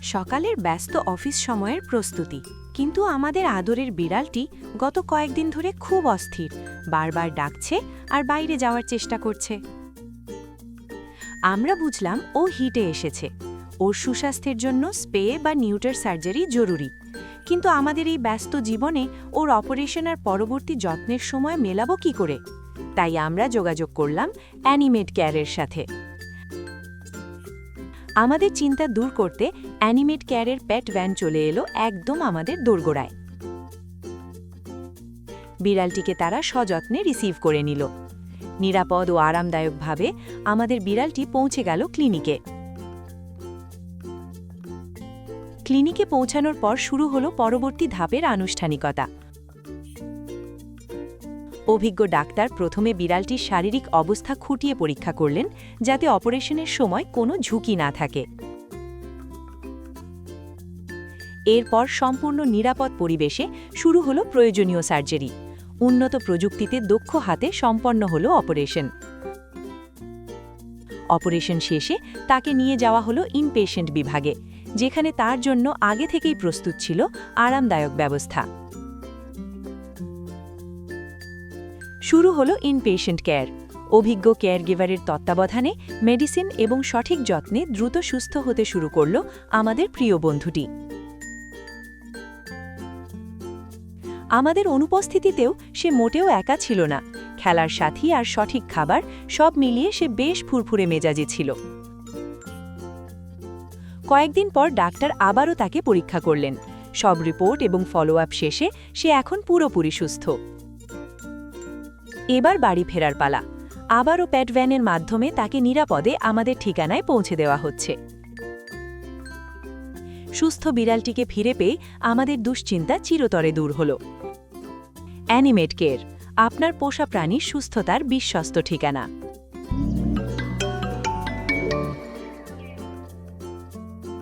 সকালের ব্যস্ত অফিস সময়ের প্রস্তুতি, কিন্তু আমাদের আদরের বিড়ালটি গত কয়েকদিন ধরে খুব অস্থির, বারবার ডাকছে আর বাইরে যাওয়ার চেষ্টা করছে। আমরা বুঝলাম ও হিটে এসেছে, ওর সুস্বাস্থ্যের জন্য স্পে বা নিউটার সার্জারি জরুরি। কিন্তু আমাদের এই ব্যস্ত জীবনে ওর অপারেশন আর পরবর্তী যত্নের সময় মেলাবো কি করে? তাই আমরা যোগাযোগ করলাম অ্যানিমেট কেয়ারের সাথে। আমাদের চিন্তা দূর করতে অ্যানিমেট কেয়ারের পেট ভ্যান চলে এলো একদম আমাদের দোরগোড়ায়। বিড়ালটিকে তারা সযত্নে রিসিভ করে নিল। নিরাপদ ও আরামদায়কভাবে আমাদের বিড়ালটি পৌঁছে গেল ক্লিনিকে। ক্লিনিকে পৌঁছানোর পর শুরু হলো পরবর্তী ধাপের আনুষ্ঠানিকতা। অভিজ্ঞ ডাক্তার প্রথমে বিড়ালটির শারীরিক অবস্থা খুঁটিয়ে পরীক্ষা করলেন, যাতে অপারেশনের সময় কোনো ঝুঁকি না থাকে। এরপর সম্পূর্ণ নিরাপদ পরিবেশে শুরু হলো প্রয়োজনীয় সার্জারি। উন্নত প্রযুক্তিতে দক্ষ হাতে সম্পন্ন হলো অপারেশন। অপারেশন শেষে তাকে নিয়ে যাওয়া হলো ইনপেশেন্ট বিভাগে, যেখানে তার জন্য আগে থেকেই প্রস্তুত ছিল আরামদায়ক ব্যবস্থা। শুরু হলো ইনপেশেন্ট কেয়ার। অভিজ্ঞ কেয়ারগিভারের তত্ত্বাবধানে মেডিসিন এবং সঠিক যত্নে দ্রুত সুস্থ হতে শুরু করল আমাদের প্রিয় বন্ধুটি। আমাদের অনুপস্থিতিতেও সে মোটেও একা ছিল না। খেলার সাথী আর সঠিক খাবার সব মিলিয়ে সে বেশ ফুরফুরে মেজাজে ছিল। কয়েকদিন পর ডাক্তার আবারও তাকে পরীক্ষা করলেন। সব রিপোর্ট এবং ফলো আপ শেষে সে এখন পুরোপুরি সুস্থ। এবার বাড়ি ফেরার পালা। আবারও পেট ভ্যানের মাধ্যমে তাকে নিরাপদে আমাদের ঠিকানায় পৌঁছে দেওয়া হচ্ছে। সুস্থ বিড়ালটিকে ফিরে পেয়ে আমাদের দুশ্চিন্তা চিরতরে দূর হল। অ্যানিমেট কেয়ার, আপনার পোষা প্রাণীর সুস্থতার বিশ্বস্ত ঠিকানা।